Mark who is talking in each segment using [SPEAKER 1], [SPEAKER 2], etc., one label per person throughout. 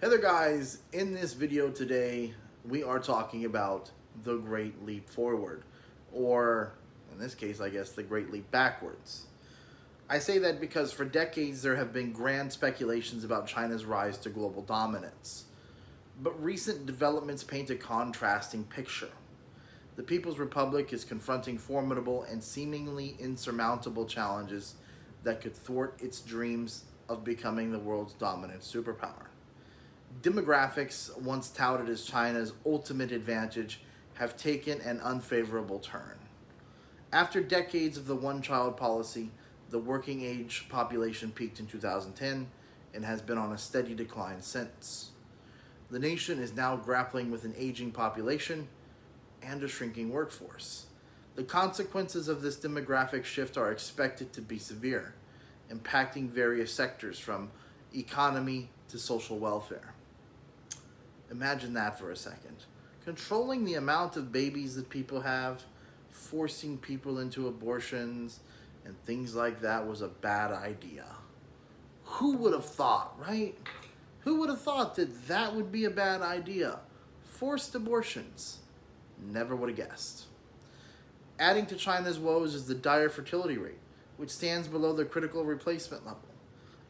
[SPEAKER 1] Hey there guys, in this video today we are talking about the Great Leap Forward, or in this case I guess the Great Leap Backwards. I say that because for decades there have been grand speculations about China's rise to global dominance. But recent developments paint a contrasting picture. The People's Republic is confronting formidable and seemingly insurmountable challenges that could thwart its dreams of becoming the world's dominant superpower. Demographics, once touted as China's ultimate advantage, have taken an unfavorable turn. After decades of the one-child policy, the working age population peaked in 2010 and has been on a steady decline since. The nation is now grappling with an aging population and a shrinking workforce. The consequences of this demographic shift are expected to be severe, impacting various sectors from economy to social welfare. Imagine that for a second. Controlling the amount of babies that people have, forcing people into abortions, and things like that was a bad idea. Who would have thought, right? Who would have thought that that would be a bad idea? Forced abortions. Never would have guessed. Adding to China's woes is the dire fertility rate, which stands below the critical replacement level.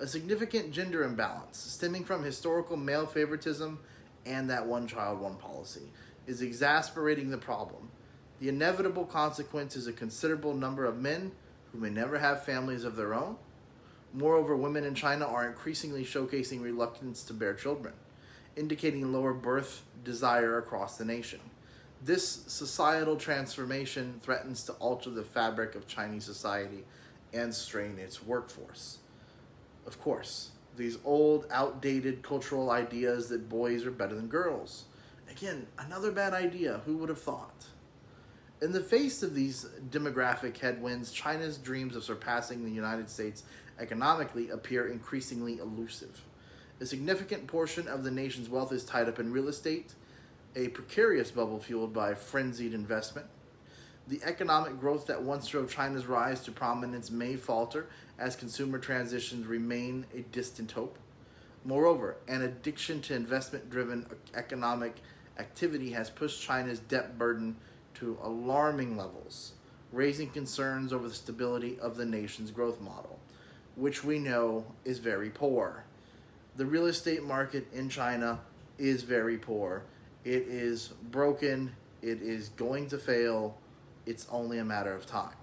[SPEAKER 1] A significant gender imbalance, stemming from historical male favoritism and that one child, one policy, is exasperating the problem. The inevitable consequence is a considerable number of men who may never have families of their own. Moreover, women in China are increasingly showcasing reluctance to bear children, indicating lower birth desire across the nation. This societal transformation threatens to alter the fabric of Chinese society and strain its workforce. Of course, these old, outdated cultural ideas that boys are better than girls. Again, another bad idea. Who would have thought? In the face of these demographic headwinds, China's dreams of surpassing the United States economically appear increasingly elusive. A significant portion of the nation's wealth is tied up in real estate, a precarious bubble fueled by frenzied investment. The economic growth that once drove China's rise to prominence may falter as consumer transitions remain a distant hope. Moreover, an addiction to investment-driven economic activity has pushed China's debt burden to alarming levels, raising concerns over the stability of the nation's growth model, which we know is very poor. The real estate market in China is very poor. It is broken. It is going to fail. It's only a matter of time.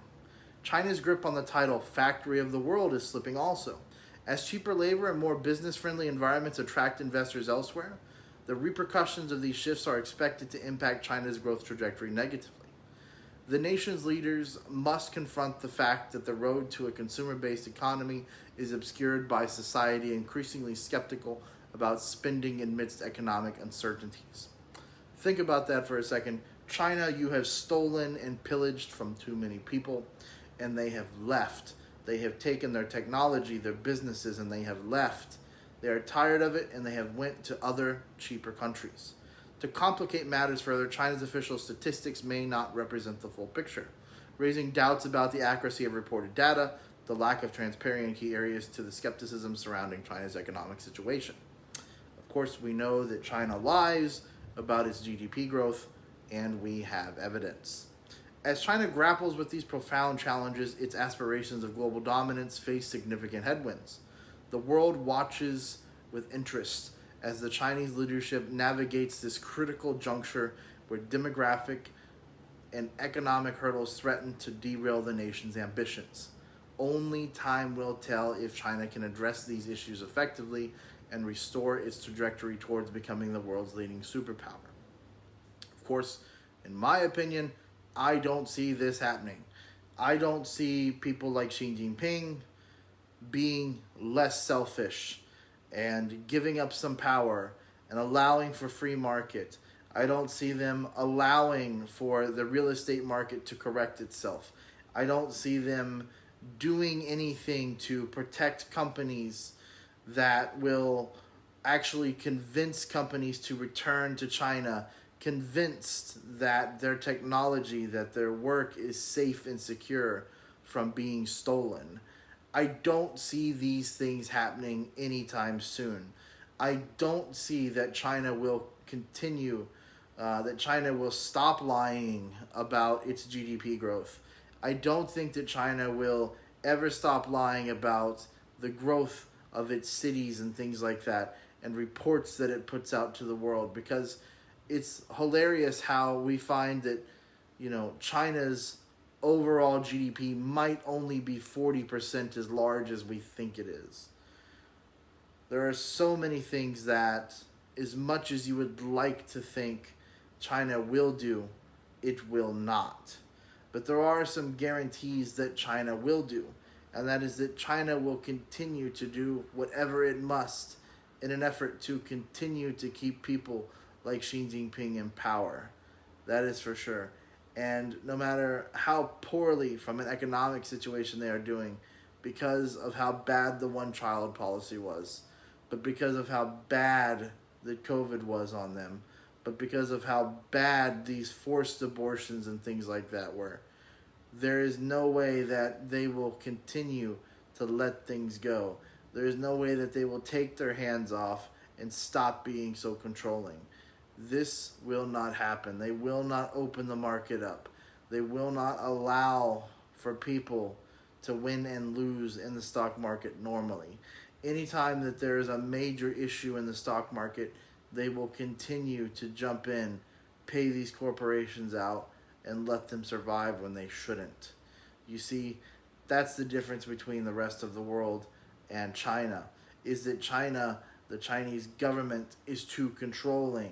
[SPEAKER 1] China's grip on the title Factory of the World is slipping also. As cheaper labor and more business-friendly environments attract investors elsewhere, the repercussions of these shifts are expected to impact China's growth trajectory negatively. The nation's leaders must confront the fact that the road to a consumer-based economy is obscured by society increasingly skeptical about spending amidst economic uncertainties. Think about that for a second. China, you have stolen and pillaged from too many people, and they have left. They have taken their technology, their businesses, and they have left. They are tired of it, and they have went to other cheaper countries. To complicate matters further, China's official statistics may not represent the full picture, raising doubts about the accuracy of reported data, the lack of transparency in key areas to the skepticism surrounding China's economic situation. Of course, we know that China lies about its GDP growth, and we have evidence. As China grapples with these profound challenges, its aspirations of global dominance face significant headwinds. The world watches with interest as the Chinese leadership navigates this critical juncture where demographic and economic hurdles threaten to derail the nation's ambitions. Only time will tell if China can address these issues effectively and restore its trajectory towards becoming the world's leading superpower. Of course, in my opinion, I don't see this happening. I don't see people like Xi Jinping being less selfish and giving up some power and allowing for free market. I don't see them allowing for the real estate market to correct itself. I don't see them doing anything to protect companies that will actually convince companies to return to China, convinced that their technology, that their work is safe and secure from being stolen. I don't see these things happening anytime soon. I don't see that China will continue, that China will stop lying about its GDP growth. I don't think that China will ever stop lying about the growth of its cities and things like that, and reports that it puts out to the world, because it's hilarious how we find that, China's overall GDP might only be 40% as large as we think it is. There are so many things that, as much as you would like to think China will do, it will not. But there are some guarantees that China will do, and that is that China will continue to do whatever it must in an effort to continue to keep people like Xi Jinping in power. That is for sure. And no matter how poorly from an economic situation they are doing, because of how bad the one-child policy was, but because of how bad the COVID was on them, but because of how bad these forced abortions and things like that were, there is no way that they will continue to let things go. There is no way that they will take their hands off and stop being so controlling. This will not happen. They will not open the market up. They will not allow for people to win and lose in the stock market normally. Anytime that there is a major issue in the stock market, they will continue to jump in, pay these corporations out, and let them survive when they shouldn't. You see, that's the difference between the rest of the world and China, is that China, the Chinese government, is too controlling.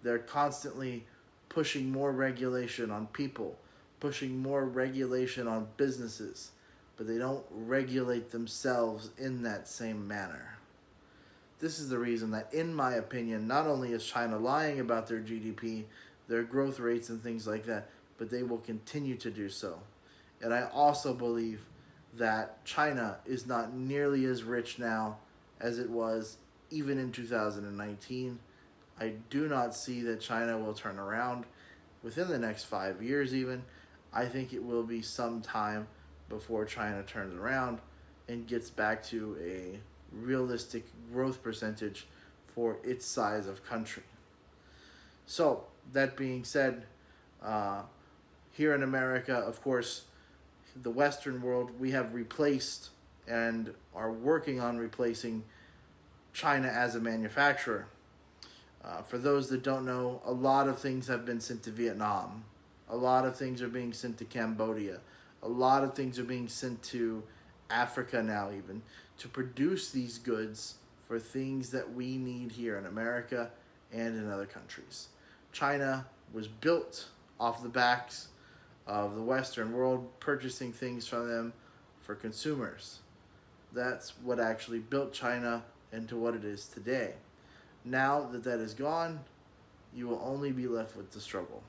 [SPEAKER 1] They're constantly pushing more regulation on people, pushing more regulation on businesses, but they don't regulate themselves in that same manner. This is the reason that, in my opinion, not only is China lying about their GDP, their growth rates and things like that, but they will continue to do so. And I also believe that China is not nearly as rich now as it was even in 2019. I do not see that China will turn around within the next 5 years even. I think it will be some time before China turns around and gets back to a realistic growth percentage for its size of country. So, that being said, here in America, of course, the Western world, we have replaced and are working on replacing China as a manufacturer. For those that don't know, a lot of things have been sent to Vietnam. A lot of things are being sent to Cambodia. A lot of things are being sent to Africa now even, to produce these goods for things that we need here in America and in other countries. China was built off the backs of the Western world, purchasing things from them for consumers. That's what actually built China into what it is today. Now that that is gone, you will only be left with the struggle.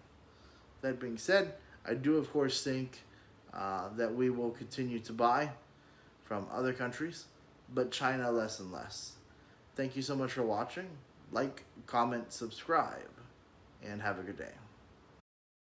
[SPEAKER 1] That being said, I do of course think that we will continue to buy from other countries, but China less and less. Thank you so much for watching. Like, comment, subscribe, and have a good day.